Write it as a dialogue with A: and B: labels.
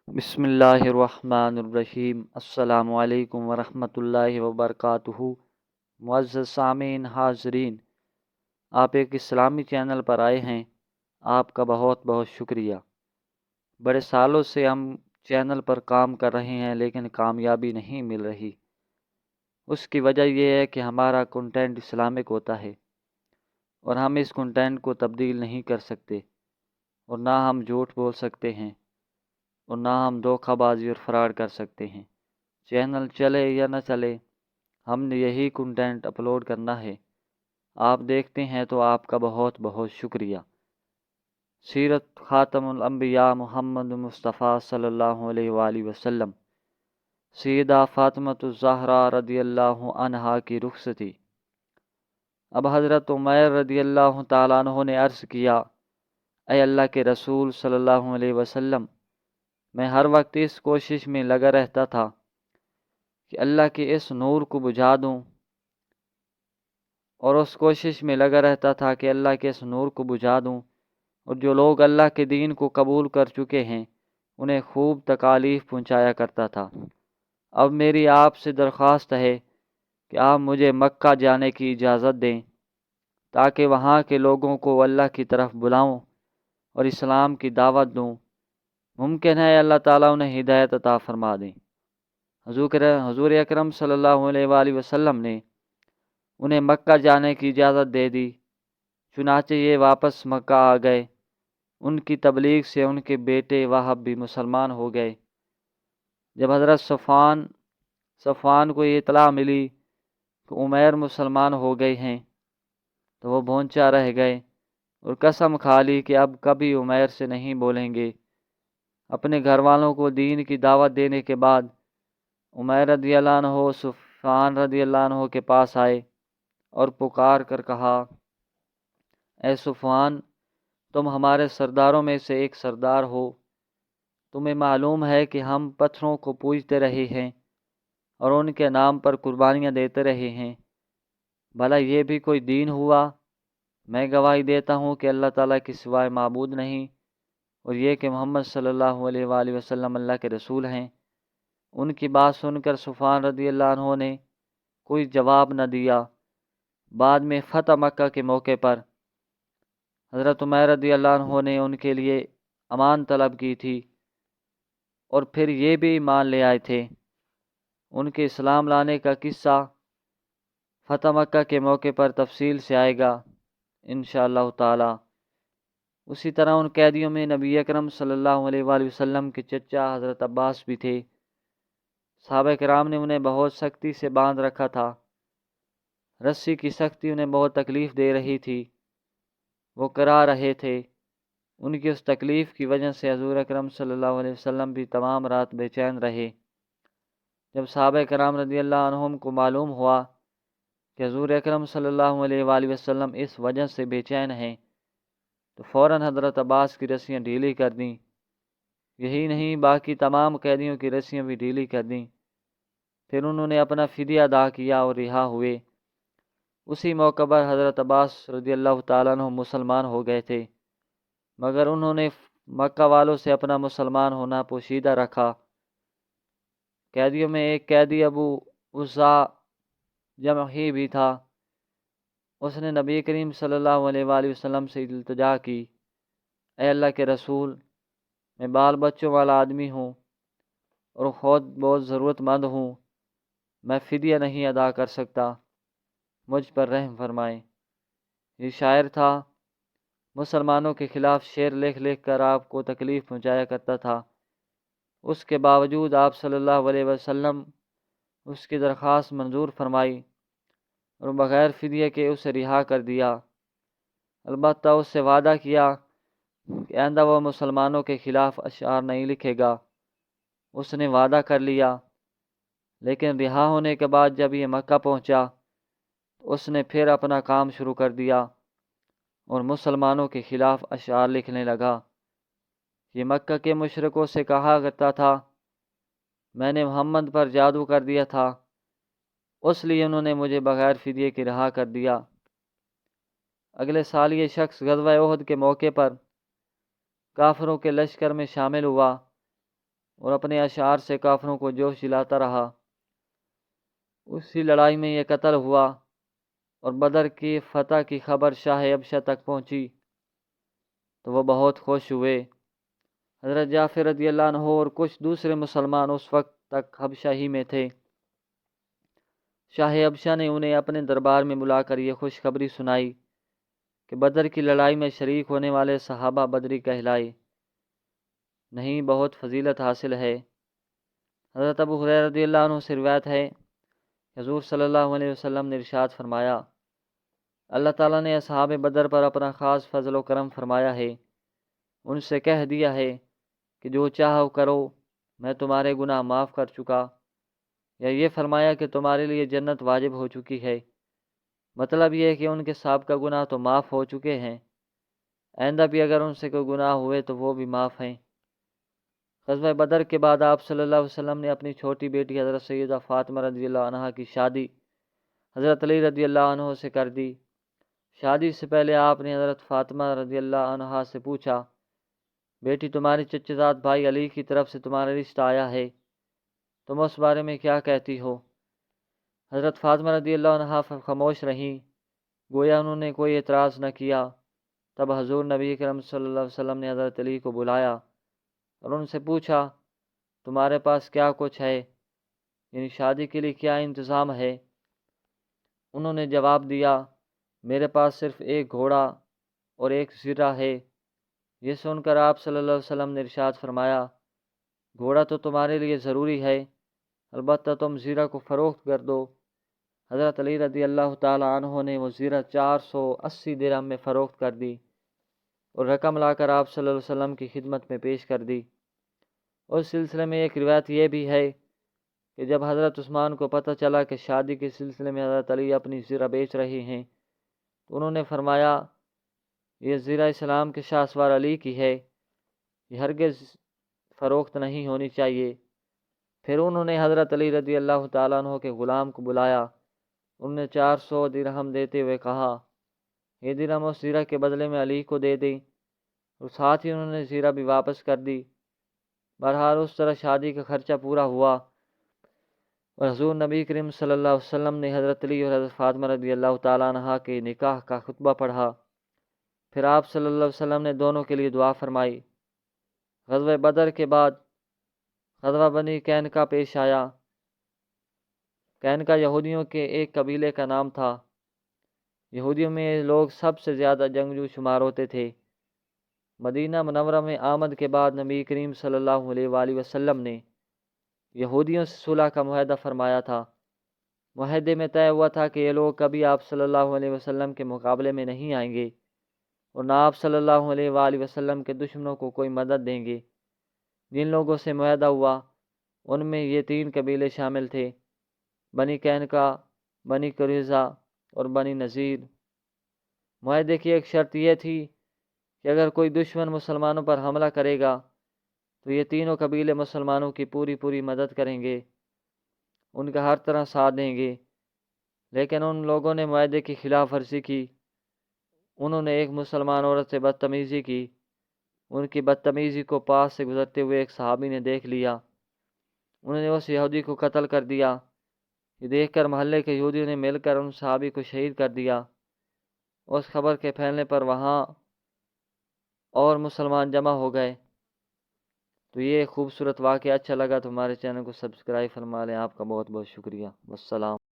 A: بسم اللہ الرحمن الرحیم۔ السلام علیکم ورحمۃ اللہ وبرکاتہ۔ معزز سامعین، حاضرین، آپ ایک اسلامی چینل پر آئے ہیں، آپ کا بہت بہت شکریہ۔ بڑے سالوں سے ہم چینل پر کام کر رہے ہیں لیکن کامیابی نہیں مل رہی۔ اس کی وجہ یہ ہے کہ ہمارا کنٹینٹ اسلامک ہوتا ہے اور ہم اس کنٹینٹ کو تبدیل نہیں کر سکتے، اور نہ ہم جھوٹ بول سکتے ہیں اور نہ ہم دھوکہ بازی اور فراڈ کر سکتے ہیں۔ چینل چلے یا نہ چلے، ہم نے یہی کنٹینٹ اپلوڈ کرنا ہے۔ آپ دیکھتے ہیں تو آپ کا بہت بہت شکریہ۔ سیرت خاتم الانبیاء محمد مصطفیٰ صلی اللہ علیہ وآلہ وسلم، سیدہ فاطمۃ الزہرا رضی اللہ عنہا کی رخصتی۔ اب حضرت عمیر رضی اللہ تعالیٰ عنہ نے عرض کیا، اے اللہ کے رسول صلی اللہ علیہ وسلم، میں ہر وقت اس کوشش میں لگا رہتا تھا کہ اللہ کے اس نور کو بجھا دوں، اور اس کوشش میں لگا رہتا تھا کہ اللہ کے اس نور کو بجھا دوں، اور جو لوگ اللہ کے دین کو قبول کر چکے ہیں انہیں خوب تکالیف پہنچایا کرتا تھا۔ اب میری آپ سے درخواست ہے کہ آپ مجھے مکہ جانے کی اجازت دیں تاکہ وہاں کے لوگوں کو اللہ کی طرف بلاؤں اور اسلام کی دعوت دوں۔ ممکن ہے اللہ تعالیٰ انہیں ہدایت عطا فرما دیں۔ حضور اکرم صلی اللہ علیہ وآلہ وسلم نے انہیں مکہ جانے کی اجازت دے دی، چنانچہ یہ واپس مکہ آ گئے۔ ان کی تبلیغ سے ان کے بیٹے وہب بھی مسلمان ہو گئے۔ جب حضرت صفوان کو یہ اطلاع ملی کہ عمیر مسلمان ہو گئے ہیں تو وہ بھونچا رہ گئے اور قسم کھا لی کہ اب کبھی عمیر سے نہیں بولیں گے۔ اپنے گھر والوں کو دین کی دعوت دینے کے بعد عمیر رضی اللہ عنہ صفوان رضی اللہ عنہ کے پاس آئے اور پکار کر کہا، اے صفوان، تم ہمارے سرداروں میں سے ایک سردار ہو۔ تمہیں معلوم ہے کہ ہم پتھروں کو پوجتے رہے ہیں اور ان کے نام پر قربانیاں دیتے رہے ہیں۔ بھلا یہ بھی کوئی دین ہوا؟ میں گواہی دیتا ہوں کہ اللہ تعالیٰ کے سوائے معبود نہیں، اور یہ کہ محمد صلی اللہ علیہ وآلہ وسلم اللہ کے رسول ہیں۔ ان کی بات سن کر صفوان رضی اللہ عنہ نے کوئی جواب نہ دیا۔ بعد میں فتح مکہ کے موقع پر حضرت عمیر رضی اللہ عنہ نے ان کے لیے امان طلب کی تھی، اور پھر یہ بھی ایمان لے آئے تھے۔ ان کے اسلام لانے کا قصہ فتح مکہ کے موقع پر تفصیل سے آئے گا انشاءاللہ تعالی۔ اسی طرح ان قیدیوں میں نبی اکرم صلی اللہ علیہ وآلہ وسلم کے چچا حضرت عباس بھی تھے۔ صحابہ کرام نے انہیں بہت سختی سے باندھ رکھا تھا۔ رسی کی سختی انہیں بہت تکلیف دے رہی تھی، وہ کرا رہے تھے۔ ان کی اس تکلیف کی وجہ سے حضور اکرم صلی اللہ علیہ وسلم بھی تمام رات بے چین رہے۔ جب صحابہ کرام رضی اللہ عنہم کو معلوم ہوا کہ حضور اکرم صلی اللہ علیہ وآلہ وسلم اس وجہ سے بے چین ہیں تو فوراً حضرت عباس کی رسیاں ڈھیلی کر دیں۔ یہی نہیں، باقی تمام قیدیوں کی رسیاں بھی ڈھیلی کر دیں۔ پھر انہوں نے اپنا فدیہ ادا کیا اور رہا ہوئے۔ اسی موقع پر حضرت عباس رضی اللہ تعالیٰ عنہ مسلمان ہو گئے تھے، مگر انہوں نے مکہ والوں سے اپنا مسلمان ہونا پوشیدہ رکھا۔ قیدیوں میں ایک قیدی ابو عزا جمحی بھی تھا۔ اس نے نبی کریم صلی اللہ علیہ وآلہ وسلم سے التجا کی، اے اللہ کے رسول، میں بال بچوں والا آدمی ہوں اور خود بہت ضرورت مند ہوں، میں فدیہ نہیں ادا کر سکتا، مجھ پر رحم فرمائیں۔ یہ شاعر تھا، مسلمانوں کے خلاف شعر لکھ لکھ کر آپ کو تکلیف پہنچایا کرتا تھا۔ اس کے باوجود آپ صلی اللہ علیہ وسلم اس کی درخواست منظور فرمائی اور بغیر فدیہ کے اسے رہا کر دیا۔ البتہ اس سے وعدہ کیا کہ آئندہ وہ مسلمانوں کے خلاف اشعار نہیں لکھے گا۔ اس نے وعدہ کر لیا، لیکن رہا ہونے کے بعد جب یہ مکہ پہنچا تو اس نے پھر اپنا کام شروع کر دیا اور مسلمانوں کے خلاف اشعار لکھنے لگا۔ یہ مکہ کے مشرکوں سے کہا کرتا تھا، میں نے محمد پر جادو کر دیا تھا، اس لیے انہوں نے مجھے بغیر فدیے کے رہا کر دیا۔ اگلے سال یہ شخص غزوہ احد کے موقع پر کافروں کے لشکر میں شامل ہوا۔ اور اپنے اشعار سے کافروں کو جوش دلاتا رہا۔ اسی لڑائی میں یہ قتل ہوا اور بدر کی فتح کی خبر شاہ حبشہ تک پہنچی تو وہ بہت خوش ہوئے۔ حضرت جعفر رضی اللہ عنہ اور کچھ دوسرے مسلمان اس وقت تک حبشہ ہی میں تھے۔ شاہ حبشہ نے انہیں اپنے دربار میں بلا کر یہ خوشخبری سنائی کہ بدر کی لڑائی میں شریک ہونے والے صحابہ بدری کہلائے، نہیں بہت فضیلت حاصل ہے۔ حضرت ابو ہریرہ رضی اللہ عنہ سے روایت ہے، حضور صلی اللہ علیہ وسلم نے ارشاد فرمایا، اللہ تعالیٰ نے اصحاب بدر پر اپنا خاص فضل و کرم فرمایا ہے۔ ان سے کہہ دیا ہے کہ جو چاہو کرو، میں تمہارے گناہ معاف کر چکا، یا یہ فرمایا کہ تمہارے لیے جنت واجب ہو چکی ہے۔ مطلب یہ ہے کہ ان کے سابقہ گناہ تو معاف ہو چکے ہیں، آئندہ بھی اگر ان سے کوئی گناہ ہوئے تو وہ بھی معاف ہیں۔ غزوہ بدر کے بعد آپ صلی اللہ علیہ وسلم نے اپنی چھوٹی بیٹی حضرت سیدہ فاطمہ رضی اللہ عنہ کی شادی حضرت علی رضی اللہ عنہ سے کر دی۔ شادی سے پہلے آپ نے حضرت فاطمہ رضی اللہ عنہ سے پوچھا، بیٹی تمہاری چچا زاد بھائی علی کی طرف سے تمہارا رشتہ آیا ہے، تم اس بارے میں کیا کہتی ہو؟ حضرت فاطمہ رضی اللہ عنہ خاموش رہیں، گویا انہوں نے کوئی اعتراض نہ کیا۔ تب حضور نبی کرم صلی اللہ علیہ وسلم نے حضرت علی کو بلایا اور ان سے پوچھا، تمہارے پاس کیا کچھ ہے، یعنی شادی کے لیے کیا انتظام ہے؟ انہوں نے جواب دیا، میرے پاس صرف ایک گھوڑا اور ایک زرہ ہے۔ یہ سن کر آپ صلی اللہ علیہ وسلم نے ارشاد فرمایا، گھوڑا تو تمہارے لیے ضروری ہے، البتہ تم زرہ کو فروخت کر دو۔ حضرت علی رضی اللہ تعالی عنہ نے وہ زرہ 480 درہم میں فروخت کر دی اور رقم لا کر آپ صلی اللہ علیہ وسلم کی خدمت میں پیش کر دی۔ اس سلسلے میں ایک روایت یہ بھی ہے کہ جب حضرت عثمان کو پتہ چلا کہ شادی کے سلسلے میں حضرت علی اپنی زرہ بیچ رہے ہیں تو انہوں نے فرمایا، یہ زرہ اسلام کے شاہ سوار علی کی ہے، یہ ہرگز فروخت نہیں ہونی چاہیے۔ پھر انہوں نے حضرت علی رضی اللہ تعالیٰ عنہ کے غلام کو بلایا، انہوں نے 400 درہم دیتے ہوئے کہا، یہ درہم اس زرہ کے بدلے میں علی کو دے دیں، اور ساتھ ہی انہوں نے زرہ بھی واپس کر دی۔ بہرحال اس طرح شادی کا خرچہ پورا ہوا اور حضور نبی کریم صلی اللہ علیہ وسلم نے حضرت علی اور حضرت فاطمہ رضی اللہ تعالیٰ عنہ کے نکاح کا خطبہ پڑھا۔ پھر آپ صلی اللہ علیہ وسلم نے دونوں کے لیے دعا فرمائی۔ غزوہ بدر کے بعد غزوہ بنی قینقاع پیش آیا۔ قینقاع یہودیوں کے ایک قبیلے کا نام تھا۔ یہودیوں میں یہ لوگ سب سے زیادہ جنگجو شمار ہوتے تھے۔ مدینہ منورہ میں آمد کے بعد نبی کریم صلی اللہ علیہ وآلہ وسلم نے یہودیوں سے صلح کا معاہدہ فرمایا تھا۔ معاہدے میں طے ہوا تھا کہ یہ لوگ کبھی آپ صلی اللہ علیہ وسلم کے مقابلے میں نہیں آئیں گے اور نہ آپ صلی اللہ علیہ وآلہ وسلم کے دشمنوں کو کوئی مدد دیں گے۔ جن لوگوں سے معاہدہ ہوا ان میں یہ 3 قبیلے شامل تھے، بنی قینقاع، بنی قریظہ اور بنی نذیر۔ معاہدے کی ایک شرط یہ تھی کہ اگر کوئی دشمن مسلمانوں پر حملہ کرے گا تو یہ تینوں قبیلے مسلمانوں کی پوری مدد کریں گے، ان کا ہر طرح ساتھ دیں گے۔ لیکن ان لوگوں نے معاہدے کی خلاف ورزی کی۔ انہوں نے ایک مسلمان عورت سے بدتمیزی کی۔ ان کی بدتمیزی کو پاس سے گزرتے ہوئے ایک صحابی نے دیکھ لیا۔ انہوں نے اس یہودی کو قتل کر دیا۔ یہ دیکھ کر محلے کے یہودیوں نے مل کر ان صحابی کو شہید کر دیا۔ اس خبر کے پھیلنے پر وہاں اور مسلمان جمع ہو گئے۔ تو یہ خوبصورت واقعہ اچھا لگا تو ہمارے چینل کو سبسکرائب فرما لیں۔ آپ کا بہت بہت شکریہ۔ والسلام۔